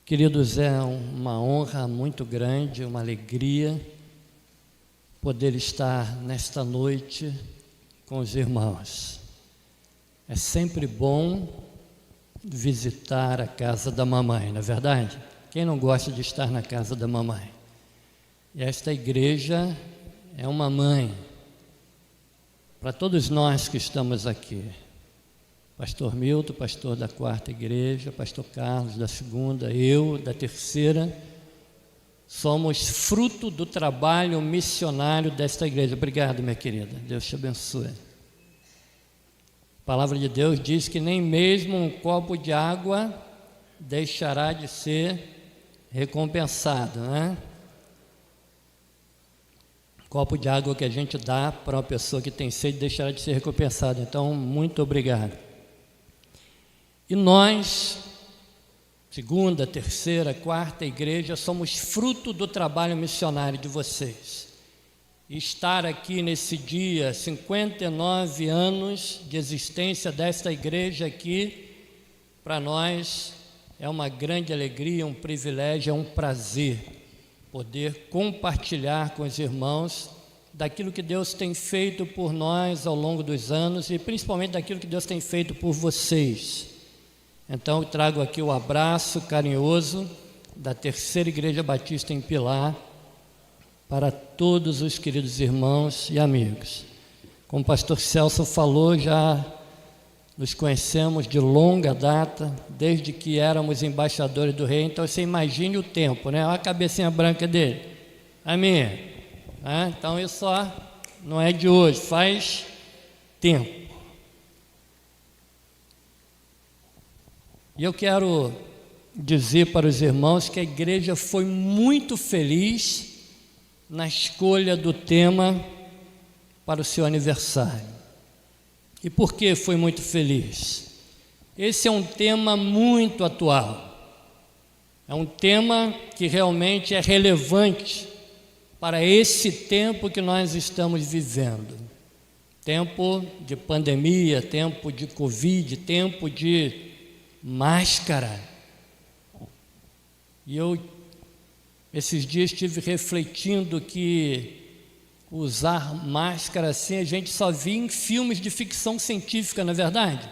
Queridos, é uma honra muito grande, uma alegria poder estar nesta noite com os irmãos. É sempre bom visitar a casa da mamãe, não é verdade? Quem não gosta de estar na casa da mamãe? E esta igreja é uma mãe para todos nós que estamos aqui. Pastor Milton, pastor da 4ª igreja, pastor Carlos da 2ª, eu da 3ª, somos fruto do trabalho missionário desta igreja. Obrigado, minha querida, Deus te abençoe. A palavra de Deus diz que nem mesmo um copo de água deixará de ser recompensado, né? Copo de água que a gente dá para uma pessoa que tem sede deixará de ser recompensado. Então, muito obrigado. E nós, 2ª, 3ª, 4ª igreja, somos fruto do trabalho missionário de vocês. E estar aqui nesse dia, 59 anos de existência desta igreja aqui, para nós é uma grande alegria, um privilégio, é um prazer poder compartilhar com os irmãos daquilo que Deus tem feito por nós ao longo dos anos e principalmente daquilo que Deus tem feito por vocês. Então eu trago aqui o abraço carinhoso da 3ª Igreja Batista em Pilar para todos os queridos irmãos e amigos. Como o pastor Celso falou, já nos conhecemos de longa data, desde que éramos embaixadores do rei. Então você imagine o tempo, né? Olha a cabecinha branca dele. Amém? Então isso não é de hoje, faz tempo. E eu quero dizer para os irmãos que a igreja foi muito feliz na escolha do tema para o seu aniversário. E por que foi muito feliz? Esse é um tema muito atual. É um tema que realmente é relevante para esse tempo que nós estamos vivendo. Tempo de pandemia, tempo de Covid, tempo de máscara. E eu, esses dias, estive refletindo que usar máscara assim, a gente só via em filmes de ficção científica, não é verdade?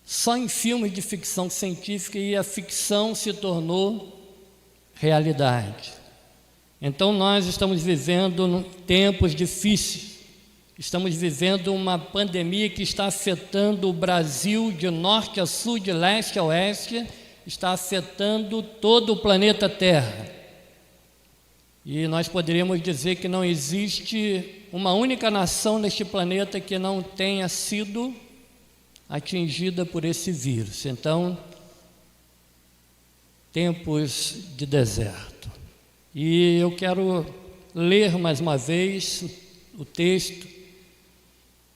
Só em filmes de ficção científica, e a ficção se tornou realidade. Então nós estamos vivendo tempos difíceis. Estamos vivendo uma pandemia que está afetando o Brasil de norte a sul, de leste a oeste, está afetando todo o planeta Terra. E nós poderíamos dizer que não existe uma única nação neste planeta que não tenha sido atingida por esse vírus. Então, tempos de deserto. E eu quero ler mais uma vez o texto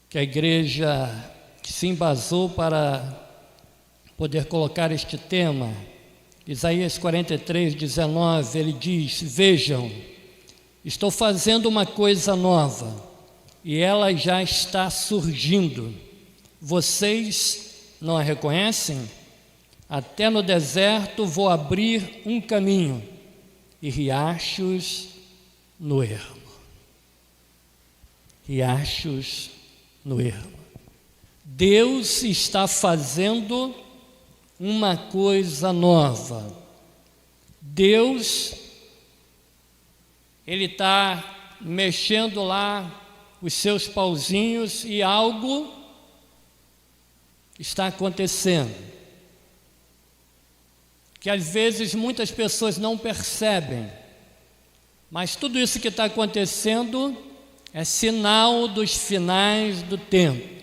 que a igreja se embasou para poder colocar este tema. Isaías 43, 19, ele diz: vejam, estou fazendo uma coisa nova, e ela já está surgindo. Vocês não a reconhecem? Até no deserto vou abrir um caminho, e riachos no ermo. Riachos no ermo. Deus está fazendo uma coisa nova. Deus, Ele está mexendo lá os seus pauzinhos e algo está acontecendo, que às vezes muitas pessoas não percebem, mas tudo isso que está acontecendo é sinal dos finais do tempo.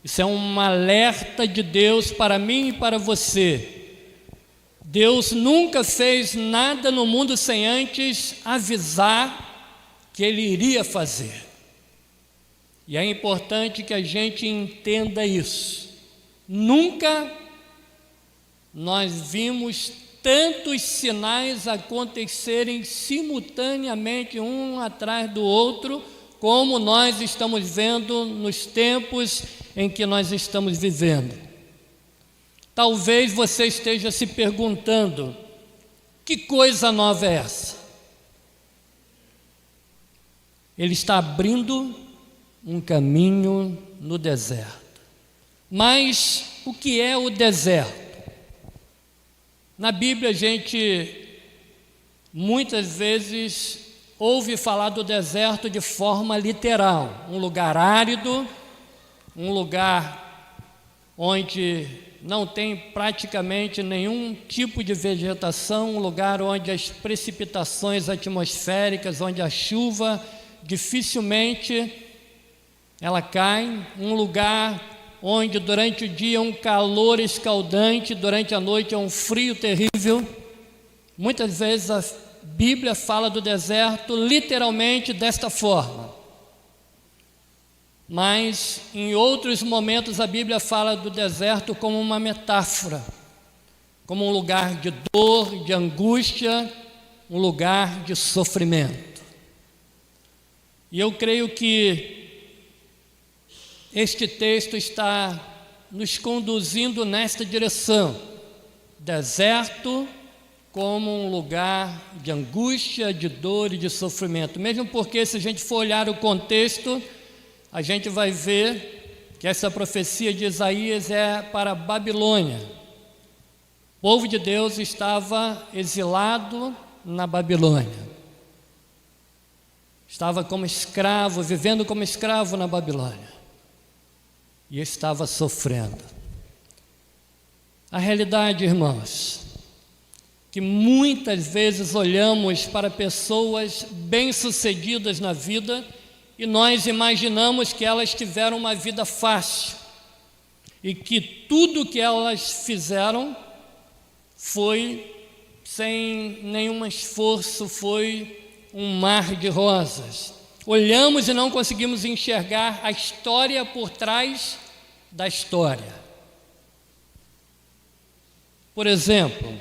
Isso é um alerta de Deus para mim e para você. Deus nunca fez nada no mundo sem antes avisar que Ele iria fazer. E é importante que a gente entenda isso. Nunca nós vimos tantos sinais acontecerem simultaneamente, um atrás do outro, como nós estamos vendo nos tempos em que nós estamos vivendo. Talvez você esteja se perguntando: que coisa nova é essa? Ele está abrindo um caminho no deserto. Mas o que é o deserto? Na Bíblia a gente muitas vezes ouve falar do deserto de forma literal, um lugar árido, um lugar onde não tem praticamente nenhum tipo de vegetação, um lugar onde as precipitações atmosféricas, onde a chuva dificilmente ela cai, um lugar onde durante o dia é um calor escaldante, durante a noite é um frio terrível. Muitas vezes a Bíblia fala do deserto literalmente desta forma. Mas em outros momentos a Bíblia fala do deserto como uma metáfora, como um lugar de dor, de angústia, um lugar de sofrimento. E eu creio que este texto está nos conduzindo nesta direção. Deserto como um lugar de angústia, de dor e de sofrimento. Mesmo porque, se a gente for olhar o contexto, a gente vai ver que essa profecia de Isaías é para a Babilônia. O povo de Deus estava exilado na Babilônia. Estava como escravo, vivendo como escravo na Babilônia. E estava sofrendo. A realidade, irmãos, que muitas vezes olhamos para pessoas bem-sucedidas na vida e nós imaginamos que elas tiveram uma vida fácil e que tudo que elas fizeram foi sem nenhum esforço, foi um mar de rosas. Olhamos e não conseguimos enxergar a história por trás da história. Por exemplo,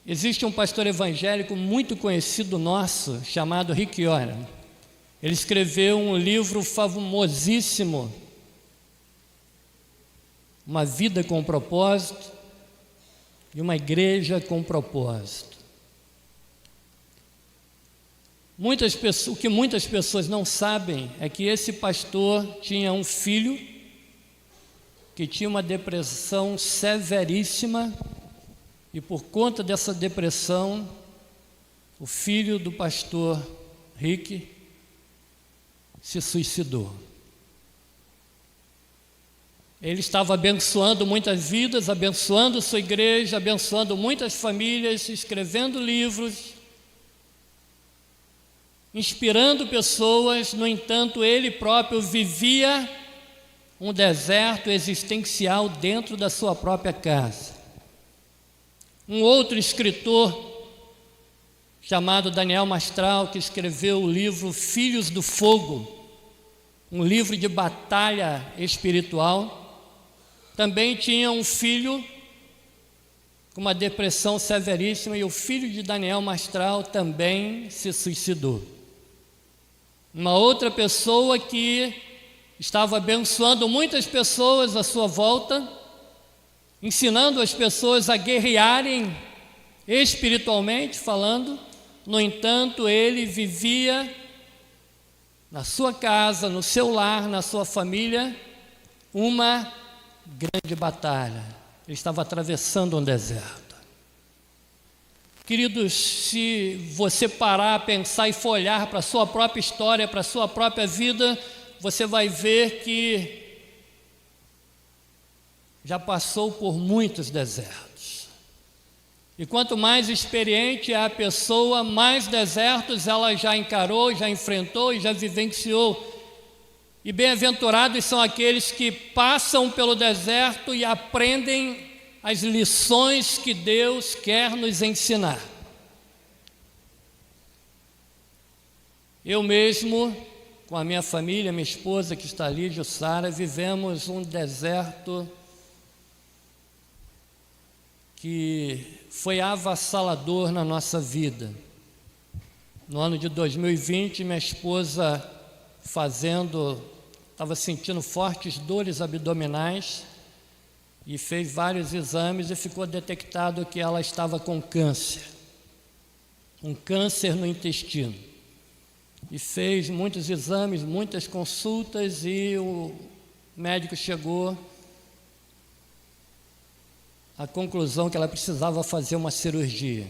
existe um pastor evangélico muito conhecido nosso, chamado Rick Warren. Ele escreveu um livro famosíssimo, Uma Vida com Propósito e Uma Igreja com Propósito. O que muitas pessoas não sabem é que esse pastor tinha um filho que tinha uma depressão severíssima e por conta dessa depressão, o filho do pastor Rick se suicidou. Ele estava abençoando muitas vidas, abençoando sua igreja, abençoando muitas famílias, escrevendo livros, inspirando pessoas. No entanto, ele próprio vivia um deserto existencial dentro da sua própria casa. Um outro escritor chamado Daniel Mastral, que escreveu o livro Filhos do Fogo, um livro de batalha espiritual, também tinha um filho com uma depressão severíssima, e o filho de Daniel Mastral também se suicidou. Uma outra pessoa que estava abençoando muitas pessoas à sua volta, ensinando as pessoas a guerrearem espiritualmente falando. No entanto, ele vivia na sua casa, no seu lar, na sua família, uma grande batalha. Ele estava atravessando um deserto. Queridos, se você parar, pensar e for olhar para a sua própria história, para a sua própria vida, você vai ver que já passou por muitos desertos. E quanto mais experiente é a pessoa, mais desertos ela já encarou, já enfrentou e já vivenciou. E bem-aventurados são aqueles que passam pelo deserto e aprendem as lições que Deus quer nos ensinar. Eu mesmo, com a minha família, minha esposa que está ali, Jussara, vivemos um deserto que foi avassalador na nossa vida. No ano de 2020, minha esposa estava sentindo fortes dores abdominais, e fez vários exames e ficou detectado que ela estava com câncer, um câncer no intestino. E fez muitos exames, muitas consultas, e o médico chegou à conclusão que ela precisava fazer uma cirurgia.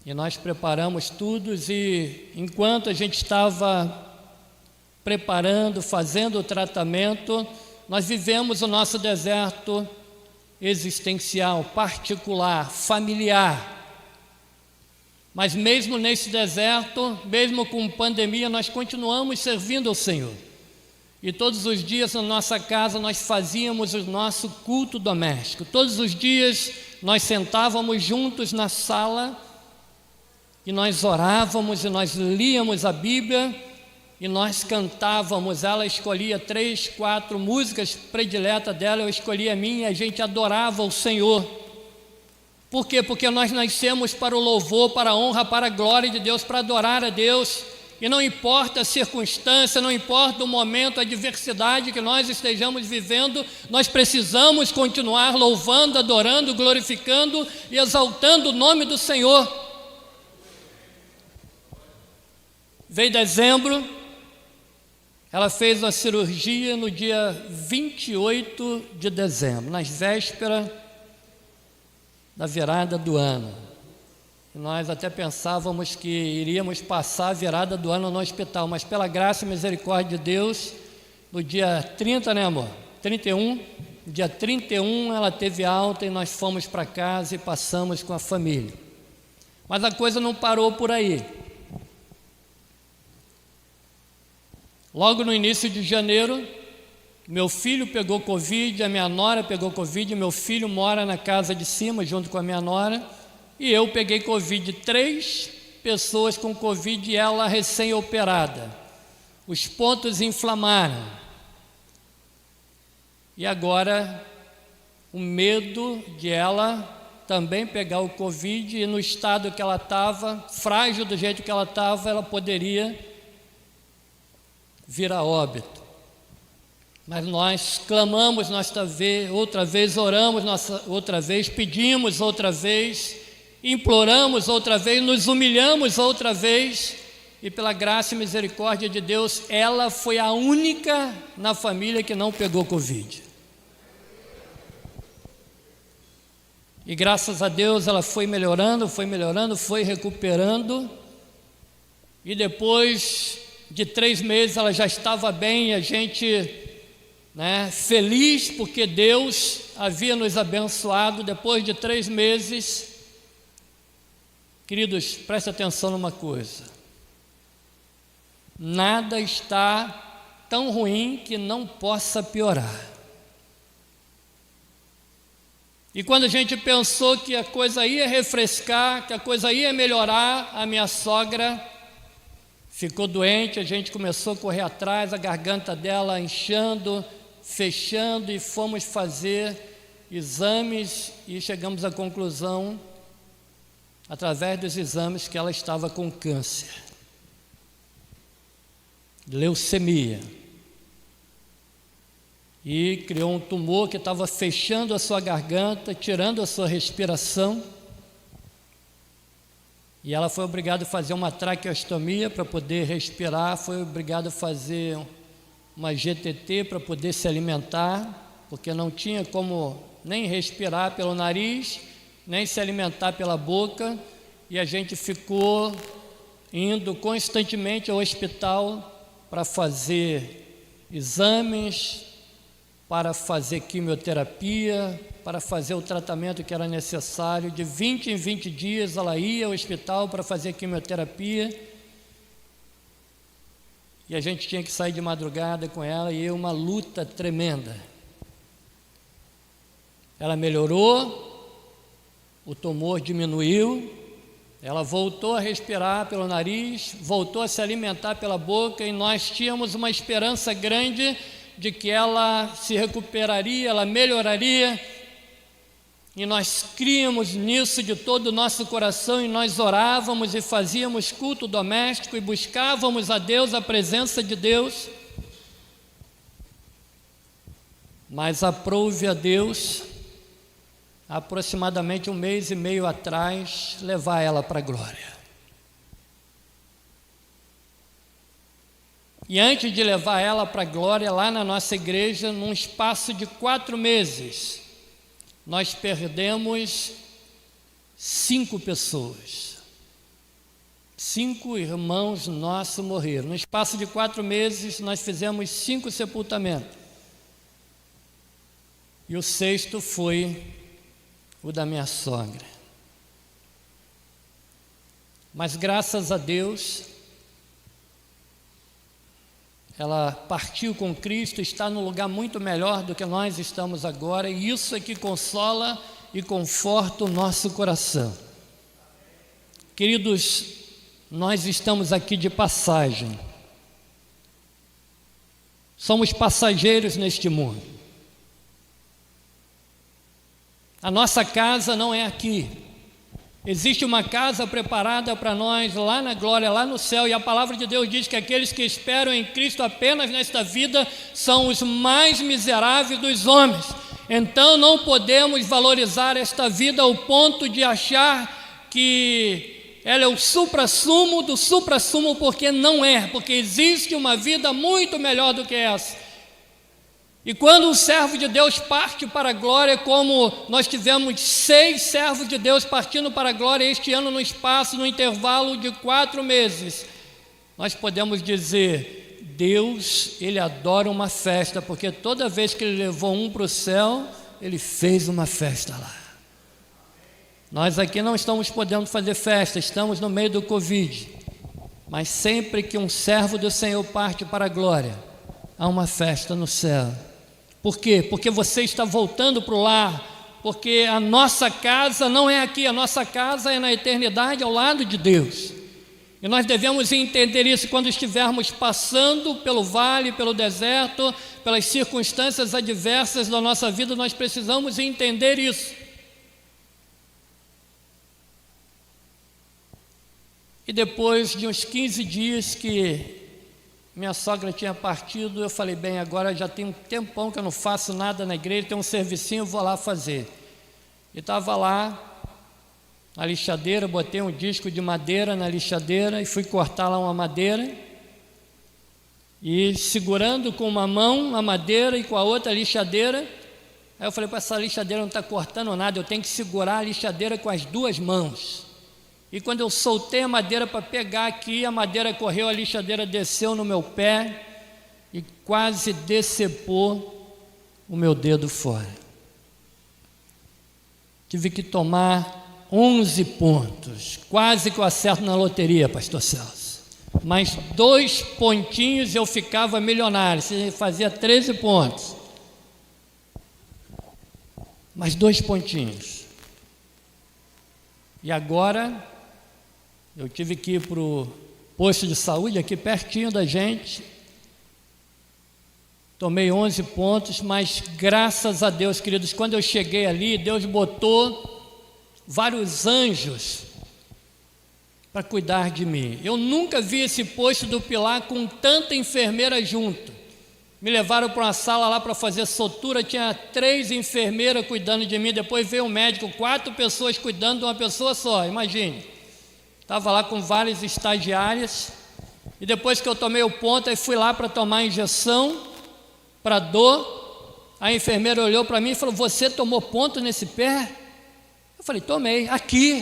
E nós preparamos tudo, e enquanto a gente estava preparando, fazendo o tratamento, nós vivemos o nosso deserto existencial, particular, familiar. Mas mesmo nesse deserto, mesmo com pandemia, nós continuamos servindo ao Senhor. E todos os dias na nossa casa nós fazíamos o nosso culto doméstico. Todos os dias nós sentávamos juntos na sala e nós orávamos e nós líamos a Bíblia e nós cantávamos. Ela escolhia 3, 4 músicas prediletas dela, eu escolhia a minha, e a gente adorava o Senhor. Por quê? Porque nós nascemos para o louvor, para a honra, para a glória de Deus, para adorar a Deus. E não importa a circunstância, não importa o momento, a adversidade que nós estejamos vivendo, nós precisamos continuar louvando, adorando, glorificando e exaltando o nome do Senhor. Veio dezembro, ela fez a cirurgia no dia 28 de dezembro, nas vésperas da virada do ano. Nós até pensávamos que iríamos passar a virada do ano no hospital, mas pela graça e misericórdia de Deus, no dia 30, né, amor? 31, dia 31 ela teve alta e nós fomos para casa e passamos com a família. Mas a coisa não parou por aí. Logo no início de janeiro, meu filho pegou Covid, a minha nora pegou Covid, meu filho mora na casa de cima junto com a minha nora, e eu peguei Covid, 3 pessoas com Covid e ela recém-operada. Os pontos inflamaram. E agora, o medo de ela também pegar o Covid, e no estado que ela estava, frágil do jeito que ela estava, ela poderia vir a óbito. Mas nós clamamos outra vez, oramos outra vez, pedimos outra vez, imploramos outra vez, nos humilhamos outra vez, e pela graça e misericórdia de Deus, ela foi a única na família que não pegou Covid. E graças a Deus ela foi melhorando, foi recuperando, e depois de 3 meses ela já estava bem, a gente, feliz porque Deus havia nos abençoado. Depois de 3 meses, queridos, preste atenção numa coisa: nada está tão ruim que não possa piorar. E quando a gente pensou que a coisa ia refrescar, que a coisa ia melhorar, a minha sogra ficou doente, a gente começou a correr atrás, a garganta dela inchando, fechando, e fomos fazer exames e chegamos à conclusão, através dos exames, que ela estava com câncer, leucemia, e criou um tumor que estava fechando a sua garganta, tirando a sua respiração, e ela foi obrigada a fazer uma traqueostomia para poder respirar, foi obrigada a fazer uma GTT para poder se alimentar, porque não tinha como nem respirar pelo nariz, nem se alimentar pela boca, e a gente ficou indo constantemente ao hospital para fazer exames, para fazer quimioterapia, para fazer o tratamento que era necessário. De 20 em 20 dias ela ia ao hospital para fazer quimioterapia, e a gente tinha que sair de madrugada com ela, e uma luta tremenda. Ela melhorou, o tumor diminuiu, ela voltou a respirar pelo nariz, voltou a se alimentar pela boca, e nós tínhamos uma esperança grande de que ela se recuperaria, ela melhoraria, e nós críamos nisso de todo o nosso coração, e nós orávamos e fazíamos culto doméstico e buscávamos a Deus, a presença de Deus. mas aprouve a Deus, aproximadamente 1 mês e meio atrás, levar ela para a glória. E antes de levar ela para a glória, lá na nossa igreja, num espaço de 4 meses, nós perdemos 5 pessoas. 5 irmãos nossos morreram. No espaço de 4 meses, nós fizemos 5 sepultamentos. E o 6º foi o da minha sogra. Mas graças a Deus, ela partiu com Cristo, está num lugar muito melhor do que nós estamos agora, e isso é que consola e conforta o nosso coração. Queridos, nós estamos aqui de passagem. Somos passageiros neste mundo. A nossa casa não é aqui. Existe uma casa preparada para nós lá na glória, lá no céu, e a palavra de Deus diz que aqueles que esperam em Cristo apenas nesta vida são os mais miseráveis dos homens. Então não podemos valorizar esta vida ao ponto de achar que ela é o suprassumo do suprassumo, porque não é, porque existe uma vida muito melhor do que essa. E quando um servo de Deus parte para a glória, como nós tivemos 6 servos de Deus partindo para a glória este ano no espaço, no intervalo de 4 meses, nós podemos dizer, Deus, Ele adora uma festa, porque toda vez que Ele levou um para o céu, Ele fez uma festa lá. Nós aqui não estamos podendo fazer festa, estamos no meio do Covid, mas sempre que um servo do Senhor parte para a glória, há uma festa no céu. Por quê? Porque você está voltando para o lar, porque a nossa casa não é aqui, a nossa casa é na eternidade ao lado de Deus. E nós devemos entender isso quando estivermos passando pelo vale, pelo deserto, pelas circunstâncias adversas da nossa vida, nós precisamos entender isso. E depois de uns 15 dias que minha sogra tinha partido, eu falei, bem, agora já tem um tempão que eu não faço nada na igreja, tem um servicinho, vou lá fazer. E estava lá, na lixadeira, botei um disco de madeira na lixadeira e fui cortar lá uma madeira. E segurando com uma mão a madeira e com a outra a lixadeira, aí eu falei, para essa lixadeira não está cortando nada, eu tenho que segurar a lixadeira com as 2 mãos. E quando eu soltei a madeira para pegar aqui, a madeira correu, a lixadeira desceu no meu pé e quase decepou o meu dedo fora. Tive que tomar 11 pontos, quase que eu acerto na loteria, pastor Celso. Mais 2 pontinhos e eu ficava milionário, você fazia 13 pontos. Mais 2 pontinhos. E agora eu tive que ir para o posto de saúde, aqui pertinho da gente. Tomei 11 pontos, mas graças a Deus, queridos, quando eu cheguei ali, Deus botou vários anjos para cuidar de mim. Eu nunca vi esse posto do Pilar com tanta enfermeira junto. Me levaram para uma sala lá para fazer sutura, tinha 3 enfermeiras cuidando de mim, depois veio um médico, 4 pessoas cuidando de uma pessoa só, imagine. Estava lá com várias estagiárias, e depois que eu tomei o ponto, aí fui lá para tomar a injeção, para dor. A enfermeira olhou para mim e falou, você tomou ponto nesse pé? Eu falei, tomei, aqui.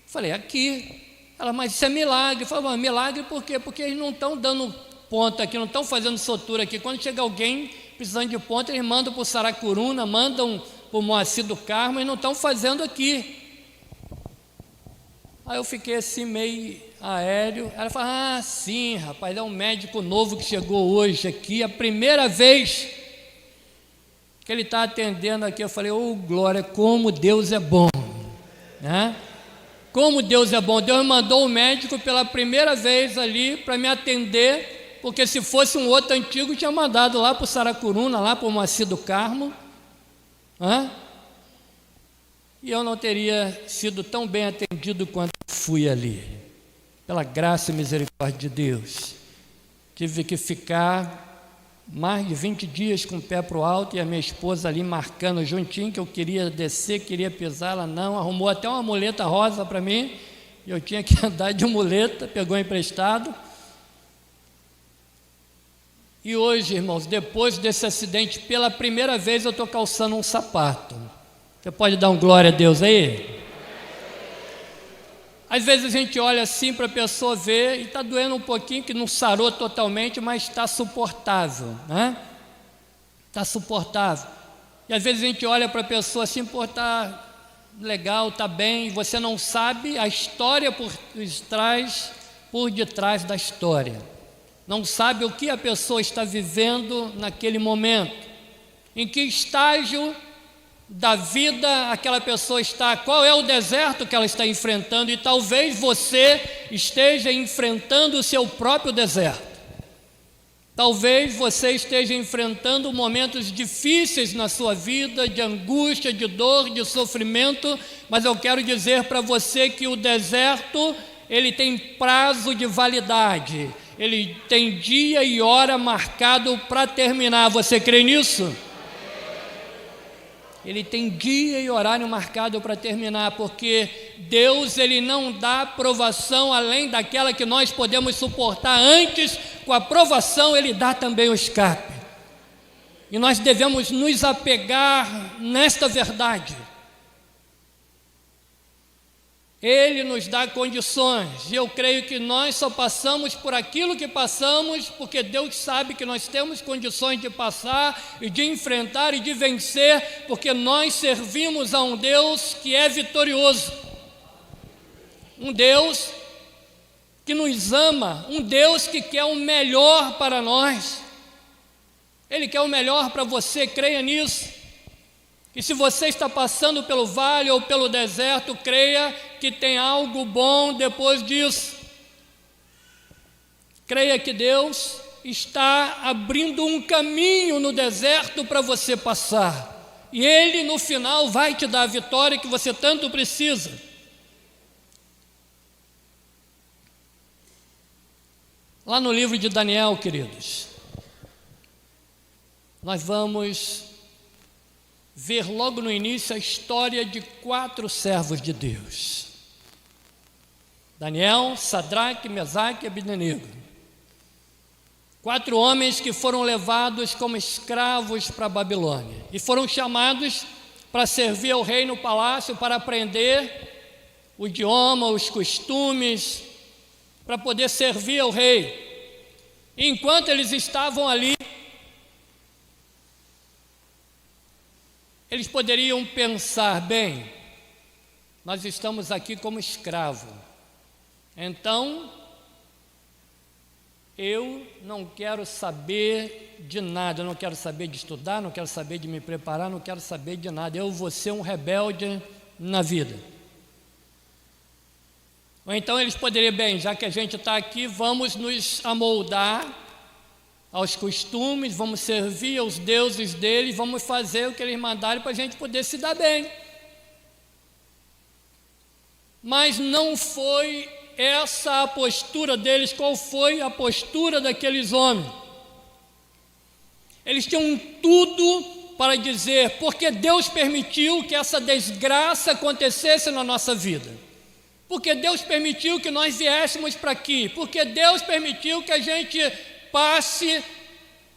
Eu falei, aqui. Ela, mas isso é milagre. Eu falei, milagre por quê? Porque eles não estão dando ponto aqui, não estão fazendo sutura aqui. Quando chega alguém precisando de ponto, eles mandam para o Saracuruna, mandam para o Moacir do Carmo, e não estão fazendo aqui. Aí eu fiquei assim meio aéreo. Ela falou, ah, sim, rapaz, é um médico novo que chegou hoje aqui, a primeira vez que ele está atendendo aqui. Eu falei, oh glória, como Deus é bom, né? Como Deus é bom. Deus mandou o médico pela primeira vez ali para me atender, porque se fosse um outro antigo, tinha mandado lá para o Saracuruna, lá para o Moacir do Carmo, né? E eu não teria sido tão bem atendido quanto fui ali. Pela graça e misericórdia de Deus, tive que ficar mais de 20 dias com o pé para o alto, e a minha esposa ali marcando juntinho, que eu queria descer, queria pisar, ela não, arrumou até uma muleta rosa para mim, e eu tinha que andar de muleta, pegou emprestado. E hoje, irmãos, depois desse acidente, pela primeira vez eu estou calçando um sapato. Você pode dar um glória a Deus aí? Às vezes a gente olha assim para a pessoa ver e está doendo um pouquinho, que não sarou totalmente, mas está suportável, né? Está suportável. E às vezes a gente olha para a pessoa assim, pô, está legal, está bem, e você não sabe a história por detrás da história. Não sabe o que a pessoa está vivendo naquele momento, em que estágio da vida aquela pessoa está, qual é o deserto que ela está enfrentando, e talvez você esteja enfrentando o seu próprio deserto. Talvez você esteja enfrentando momentos difíceis na sua vida, de angústia, de dor, de sofrimento, mas eu quero dizer para você que o deserto, ele tem prazo de validade, ele tem dia e hora marcado para terminar. Você crê nisso? Ele tem dia e horário marcado para terminar, porque Deus, ele não dá provação além daquela que nós podemos suportar. Antes, com a provação, ele dá também o escape. E nós devemos nos apegar nesta verdade. Ele nos dá condições, e eu creio que nós só passamos por aquilo que passamos porque Deus sabe que nós temos condições de passar e de enfrentar e de vencer, porque nós servimos a um Deus que é vitorioso, um Deus que nos ama, um Deus que quer o melhor para nós. Ele quer o melhor para você, creia nisso. E se você está passando pelo vale ou pelo deserto, creia que tem algo bom depois disso. Creia que Deus está abrindo um caminho no deserto para você passar. E Ele, no final, vai te dar a vitória que você tanto precisa. Lá no livro de Daniel, queridos, nós vamos ver logo no início a história de 4 servos de Deus: Daniel, Sadraque, Mesaque e Abednego. 4 homens que foram levados como escravos para a Babilônia e foram chamados para servir ao rei no palácio, para aprender o idioma, os costumes, para poder servir ao rei. E enquanto eles estavam ali, eles poderiam pensar, bem, nós estamos aqui como escravo, então eu não quero saber de nada, eu não quero saber de estudar, não quero saber de me preparar, não quero saber de nada, eu vou ser um rebelde na vida. Ou então eles poderiam, bem, já que a gente está aqui, vamos nos amoldar aos costumes, vamos servir aos deuses deles, vamos fazer o que eles mandarem para a gente poder se dar bem. Mas não foi essa a postura deles. Qual foi a postura daqueles homens? Eles tinham tudo para dizer, porque Deus permitiu que essa desgraça acontecesse na nossa vida, porque Deus permitiu que nós viéssemos para aqui, porque Deus permitiu que a gente passe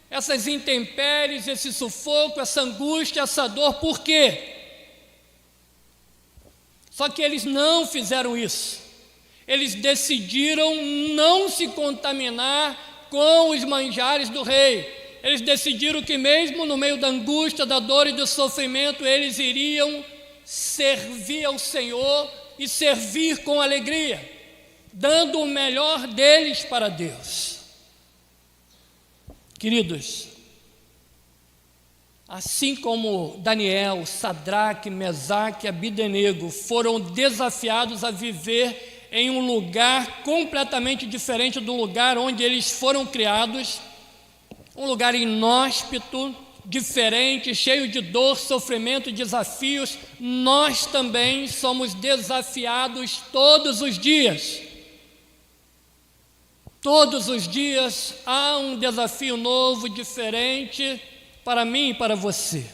essas intempéries, esse sufoco, essa angústia, essa dor. Por quê? Só que eles não fizeram isso. Eles decidiram não se contaminar com os manjares do rei. Eles decidiram que mesmo no meio da angústia, da dor e do sofrimento, eles iriam servir ao Senhor e servir com alegria, dando o melhor deles para Deus. Queridos, assim como Daniel, Sadraque, Mesaque e Abednego foram desafiados a viver em um lugar completamente diferente do lugar onde eles foram criados, um lugar inóspito, diferente, cheio de dor, sofrimento e desafios, nós também somos desafiados todos os dias. Todos os dias há um desafio novo, diferente para mim e para você.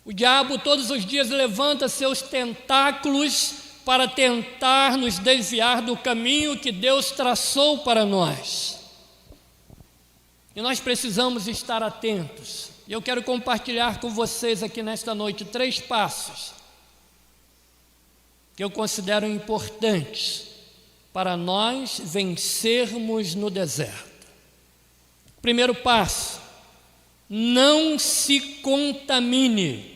O diabo todos os dias levanta seus tentáculos para tentar nos desviar do caminho que Deus traçou para nós. E nós precisamos estar atentos. E eu quero compartilhar com vocês aqui nesta noite 3 passos que eu considero importantes para nós vencermos no deserto. Primeiro passo: não se contamine.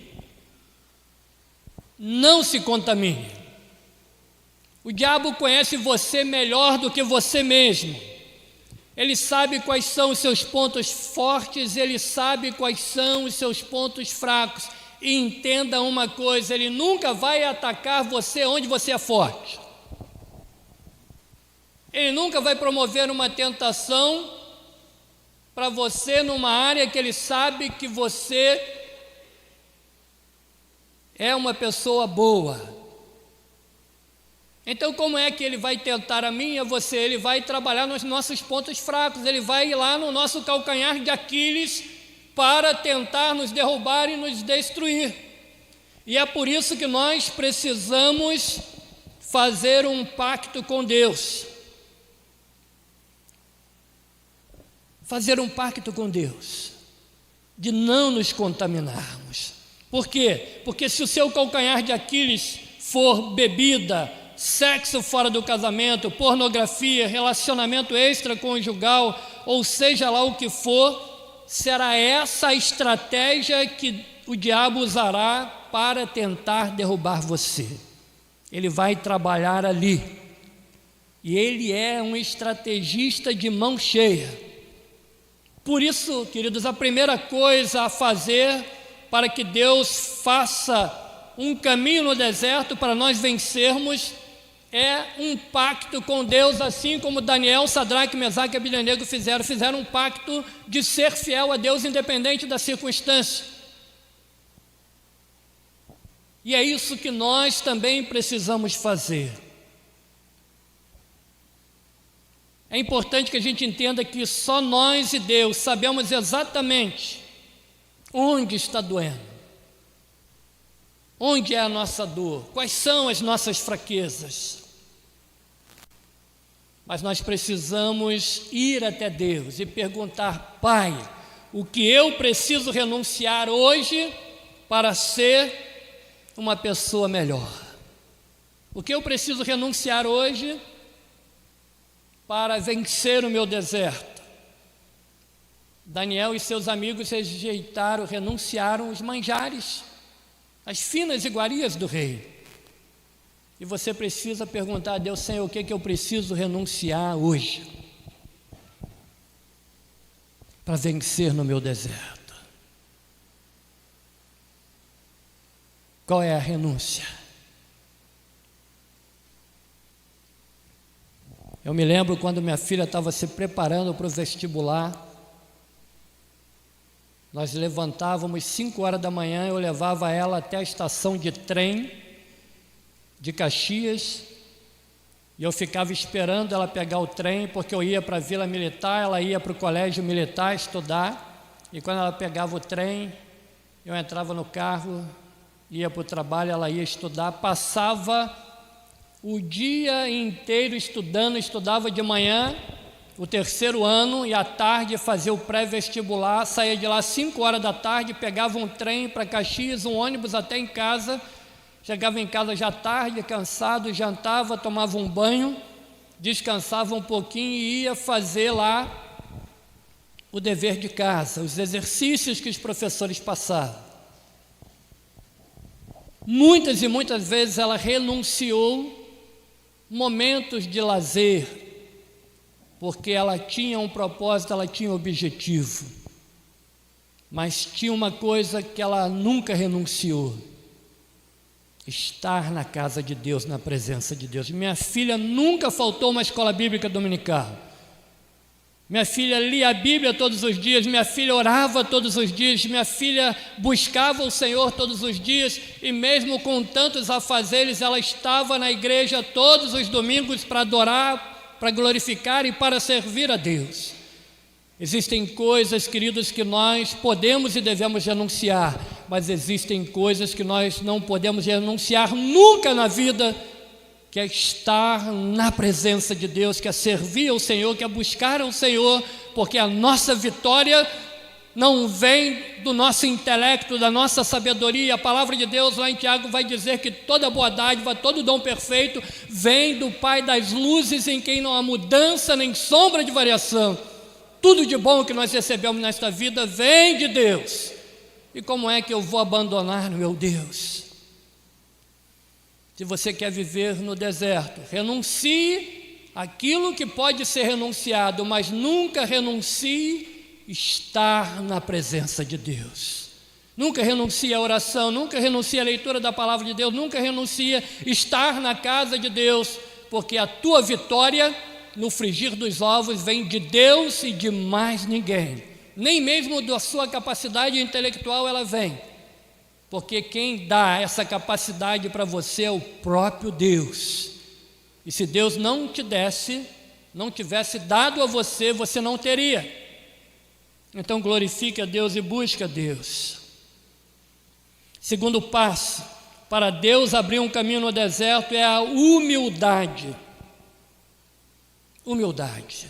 Não se contamine. O diabo conhece você melhor do que você mesmo. Ele sabe quais são os seus pontos fortes, ele sabe quais são os seus pontos fracos. E entenda uma coisa: ele nunca vai atacar você onde você é forte. Ele nunca vai promover uma tentação para você numa área que ele sabe que você é uma pessoa boa. Então, como é que ele vai tentar a mim e a você? Ele vai trabalhar nos nossos pontos fracos, ele vai ir lá no nosso calcanhar de Aquiles para tentar nos derrubar e nos destruir. E é por isso que nós precisamos fazer um pacto com Deus. Fazer um pacto com Deus, de não nos contaminarmos. Por quê? Porque se o seu calcanhar de Aquiles for bebida, sexo fora do casamento, pornografia, relacionamento extraconjugal, ou seja lá o que for, será essa a estratégia que o diabo usará para tentar derrubar você. Ele vai trabalhar ali. E ele é um estrategista de mão cheia. Por isso, queridos, a primeira coisa a fazer para que Deus faça um caminho no deserto para nós vencermos é um pacto com Deus, assim como Daniel, Sadraque, Mesaque e Abednego fizeram um pacto de ser fiel a Deus independente da circunstância. E é isso que nós também precisamos fazer. É importante que a gente entenda que só nós e Deus sabemos exatamente onde está doendo, onde é a nossa dor, quais são as nossas fraquezas. Mas nós precisamos ir até Deus e perguntar: Pai, o que eu preciso renunciar hoje para ser uma pessoa melhor? O que eu preciso renunciar hoje para vencer o meu deserto? Daniel e seus amigos renunciaram os manjares, as finas iguarias do rei. E você precisa perguntar a Deus: Senhor, o que é que eu preciso renunciar hoje para vencer no meu deserto? Qual é a renúncia? Eu me lembro quando minha filha estava se preparando para o vestibular. Nós levantávamos 5 horas da manhã, eu levava ela até a estação de trem de Caxias, e eu ficava esperando ela pegar o trem, porque eu ia para a Vila Militar, ela ia para o Colégio Militar estudar, e quando ela pegava o trem, eu entrava no carro, ia para o trabalho, ela ia estudar, passava o dia inteiro estudando, estudava de manhã, o 3º ano, e à tarde fazia o pré-vestibular, saía de lá 5 horas da tarde, pegava um trem para Caxias, um ônibus até em casa, chegava em casa já tarde, cansado, jantava, tomava um banho, descansava um pouquinho e ia fazer lá o dever de casa, os exercícios que os professores passavam. Muitas e muitas vezes ela renunciou momentos de lazer, porque ela tinha um propósito, ela tinha um objetivo, mas tinha uma coisa que ela nunca renunciou: estar na casa de Deus, na presença de Deus. Minha filha nunca faltou uma escola bíblica dominical. Minha filha lia a Bíblia todos os dias, minha filha orava todos os dias, minha filha buscava o Senhor todos os dias, e mesmo com tantos afazeres, ela estava na igreja todos os domingos para adorar para glorificar e para servir a Deus. Existem coisas, queridos, que nós podemos e devemos renunciar, mas existem coisas que nós não podemos renunciar nunca na vida, que é estar na presença de Deus, que é servir ao Senhor, que é buscar ao Senhor, porque a nossa vitória não vem do nosso intelecto, da nossa sabedoria. A palavra de Deus lá em Tiago vai dizer que toda boa dádiva, todo dom perfeito vem do Pai das luzes, em quem não há mudança nem sombra de variação. Tudo de bom que nós recebemos nesta vida vem de Deus. E como é que eu vou abandonar meu Deus? Se você quer viver no deserto, renuncie aquilo que pode ser renunciado, mas nunca renuncie estar na presença de Deus. Nunca renuncie à oração, nunca renuncie à leitura da palavra de Deus, nunca renuncie estar na casa de Deus, porque a tua vitória no frigir dos ovos vem de Deus e de mais ninguém. Nem mesmo da sua capacidade intelectual ela vem, porque quem dá essa capacidade para você é o próprio Deus. E se Deus não te desse, não tivesse dado a você, você não teria. Então glorifique a Deus e busque a Deus. Segundo passo, para Deus abrir um caminho no deserto, é a humildade. Humildade.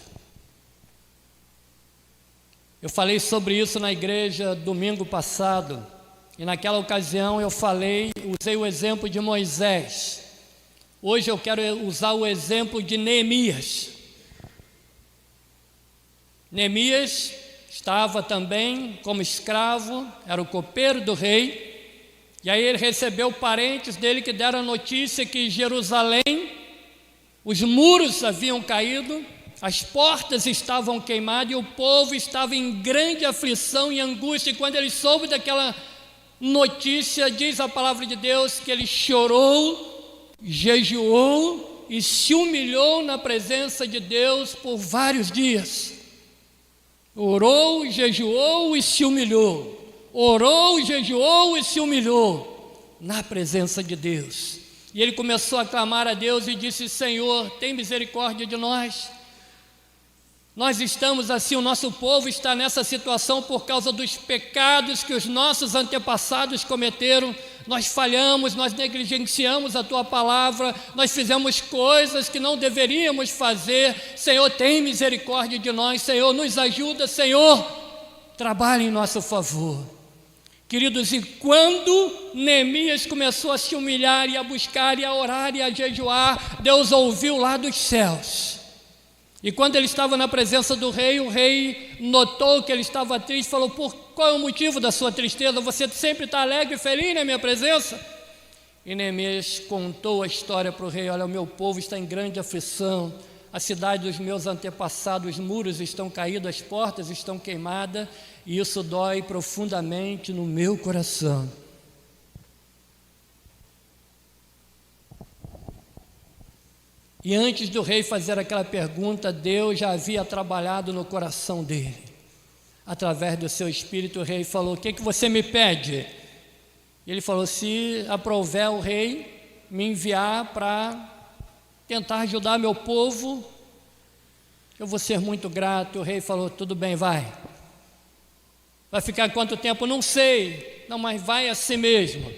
Eu falei sobre isso na igreja domingo passado, e naquela ocasião eu usei o exemplo de Moisés. Hoje eu quero usar o exemplo de Neemias. Neemias estava também como escravo, era o copeiro do rei, e aí ele recebeu parentes dele que deram a notícia que em Jerusalém os muros haviam caído, as portas estavam queimadas e o povo estava em grande aflição e angústia. E quando ele soube daquela notícia, diz a palavra de Deus que ele chorou, jejuou e se humilhou na presença de Deus por vários dias. Orou, jejuou e se humilhou. Orou, jejuou e se humilhou na presença de Deus. E ele começou a clamar a Deus e disse: Senhor, tem misericórdia de nós. Nós estamos assim, o nosso povo está nessa situação por causa dos pecados que os nossos antepassados cometeram. Nós falhamos, nós negligenciamos a Tua palavra, nós fizemos coisas que não deveríamos fazer. Senhor, tem misericórdia de nós. Senhor, nos ajuda. Senhor, trabalhe em nosso favor. Queridos, e quando Neemias começou a se humilhar e a buscar e a orar e a jejuar, Deus ouviu lá dos céus. E quando ele estava na presença do rei, o rei notou que ele estava triste, falou: qual é o motivo da sua tristeza? Você sempre está alegre e feliz na minha presença? E Neemias contou a história para o rei: olha, o meu povo está em grande aflição, a cidade dos meus antepassados, os muros estão caídos, as portas estão queimadas, e isso dói profundamente no meu coração. E antes do rei fazer aquela pergunta, Deus já havia trabalhado no coração dele. Através do seu espírito, o rei falou: o que você me pede? Ele falou: se aprouver o rei me enviar para tentar ajudar meu povo, eu vou ser muito grato. O rei falou: tudo bem, vai. Vai ficar quanto tempo? Não sei. Não, mas vai assim mesmo.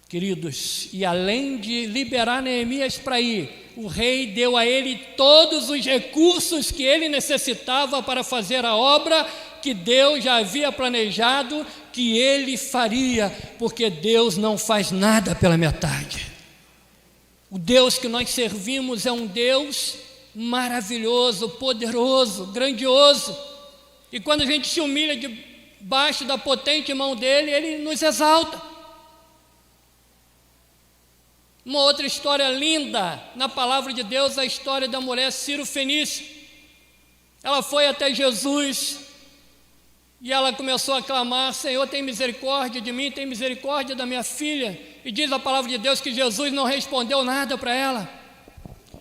Queridos, e além de liberar Neemias para ir, o rei deu a ele todos os recursos que ele necessitava para fazer a obra que Deus já havia planejado que ele faria, porque Deus não faz nada pela metade. O Deus que nós servimos é um Deus maravilhoso, poderoso, grandioso, e quando a gente se humilha debaixo da potente mão dele, ele nos exalta. Uma outra história linda na palavra de Deus é a história da mulher Ciro-fenícia. Ela foi até Jesus e ela começou a clamar: Senhor, tem misericórdia de mim, tem misericórdia da minha filha. E diz a palavra de Deus que Jesus não respondeu nada para ela.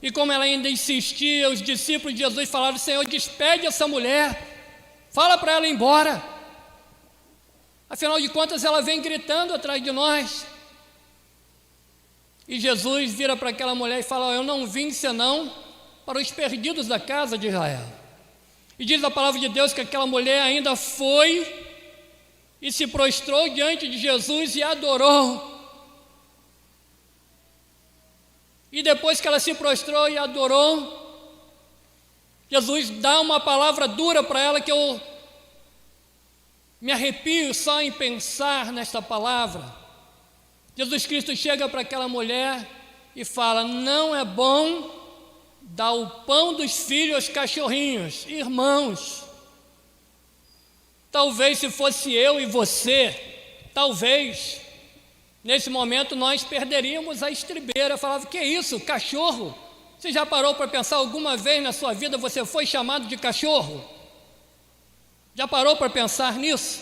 E como ela ainda insistia, os discípulos de Jesus falaram: Senhor, despede essa mulher, fala para ela ir embora. Afinal de contas, ela vem gritando atrás de nós. E Jesus vira para aquela mulher e fala: eu não vim senão para os perdidos da casa de Israel. E diz a palavra de Deus que aquela mulher ainda foi e se prostrou diante de Jesus e adorou. E depois que ela se prostrou e adorou, Jesus dá uma palavra dura para ela que eu me arrepio só em pensar nesta palavra. Jesus Cristo chega para aquela mulher e fala: não é bom dar o pão dos filhos aos cachorrinhos. Irmãos, talvez se fosse eu e você, talvez nesse momento nós perderíamos a estribeira. Eu falava: que isso, cachorro? Você já parou para pensar alguma vez na sua vida você foi chamado de cachorro? Já parou para pensar nisso?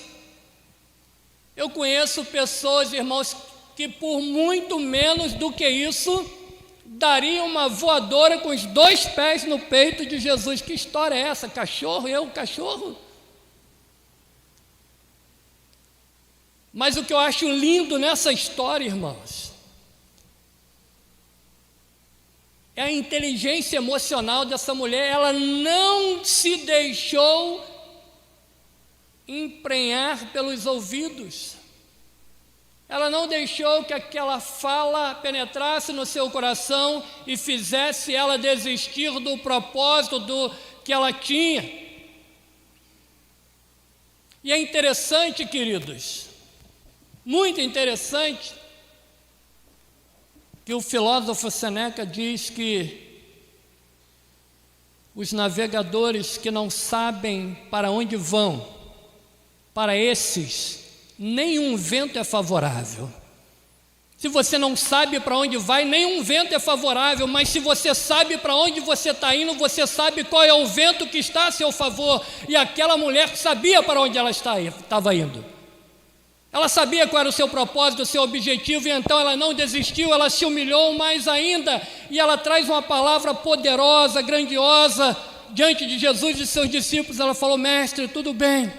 Eu conheço pessoas, irmãos, que por muito menos do que isso dariam uma voadora com os 2 pés no peito de Jesus. Que história é essa? Cachorro? Eu, cachorro? Mas o que eu acho lindo nessa história, irmãos, é a inteligência emocional dessa mulher. Ela não se deixou emprenhar pelos ouvidos. Ela não deixou que aquela fala penetrasse no seu coração e fizesse ela desistir do propósito que ela tinha. E é interessante, queridos, muito interessante, que o filósofo Sêneca diz que os navegadores que não sabem para onde vão, para esses, nenhum vento é favorável. Se você não sabe para onde vai, nenhum vento é favorável, mas se você sabe para onde você está indo, você sabe qual é o vento que está a seu favor. E aquela mulher sabia para onde ela estava indo. Ela sabia qual era o seu propósito, o seu objetivo, e então ela não desistiu, ela se humilhou mais ainda, e ela traz uma palavra poderosa, grandiosa, diante de Jesus e seus discípulos. Ela falou: mestre, tudo bem,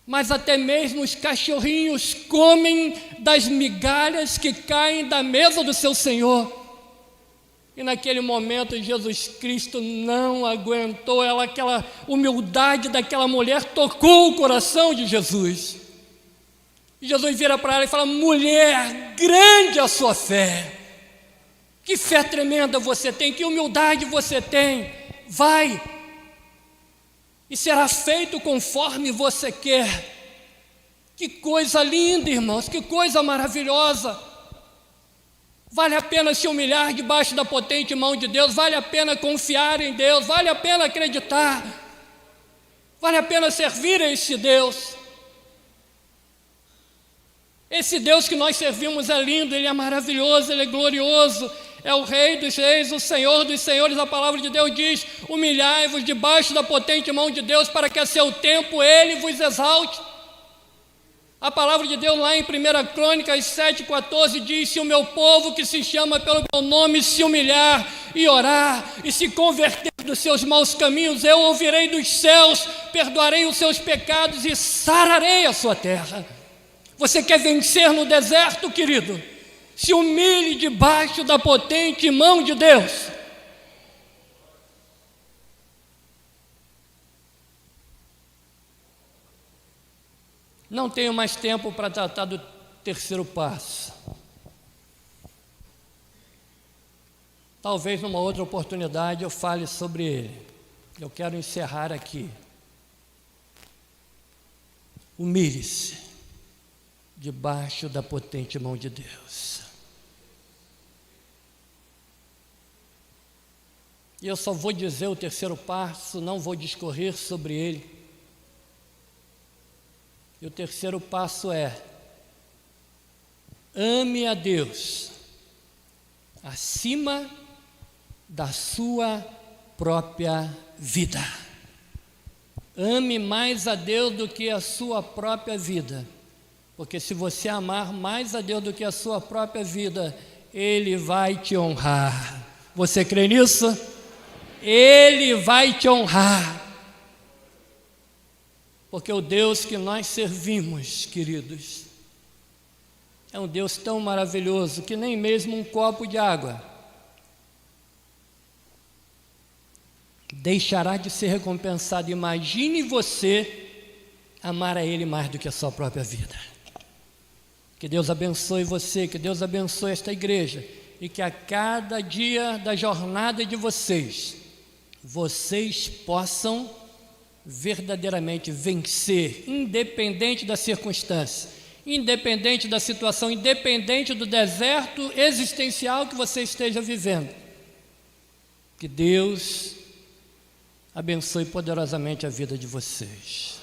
mas até mesmo os cachorrinhos comem das migalhas que caem da mesa do seu Senhor. E naquele momento Jesus Cristo não aguentou, aquela humildade daquela mulher tocou o coração de Jesus. E Jesus vira para ela e fala: mulher, grande a sua fé. Que fé tremenda você tem, que humildade você tem. Vai, e será feito conforme você quer. Que coisa linda, irmãos, que coisa maravilhosa. Vale a pena se humilhar debaixo da potente mão de Deus, vale a pena confiar em Deus, vale a pena acreditar, vale a pena servir a esse Deus. Esse Deus que nós servimos é lindo, Ele é maravilhoso, Ele é glorioso, é o Rei dos reis, o Senhor dos senhores. A palavra de Deus diz: humilhai-vos debaixo da potente mão de Deus, para que a seu tempo Ele vos exalte. A palavra de Deus lá em 1 Crônicas 7,14 diz: se o meu povo que se chama pelo meu nome se humilhar e orar e se converter dos seus maus caminhos, eu ouvirei dos céus, perdoarei os seus pecados e sararei a sua terra. Você quer vencer no deserto, querido? Se humilhe debaixo da potente mão de Deus. Não tenho mais tempo para tratar do terceiro passo. Talvez numa outra oportunidade eu fale sobre ele. Eu quero encerrar aqui. Humilhe-se debaixo da potente mão de Deus. E eu só vou dizer o terceiro passo, não vou discorrer sobre ele. E o terceiro passo é: ame a Deus acima da sua própria vida. Ame mais a Deus do que a sua própria vida. Porque se você amar mais a Deus do que a sua própria vida, Ele vai te honrar. Você crê nisso? Ele vai te honrar. Porque o Deus que nós servimos, queridos, é um Deus tão maravilhoso que nem mesmo um copo de água deixará de ser recompensado. Imagine você amar a Ele mais do que a sua própria vida. Que Deus abençoe você, que Deus abençoe esta igreja, e que a cada dia da jornada de vocês possam verdadeiramente vencer, independente da circunstância, independente da situação, independente do deserto existencial que você esteja vivendo. Que Deus abençoe poderosamente a vida de vocês.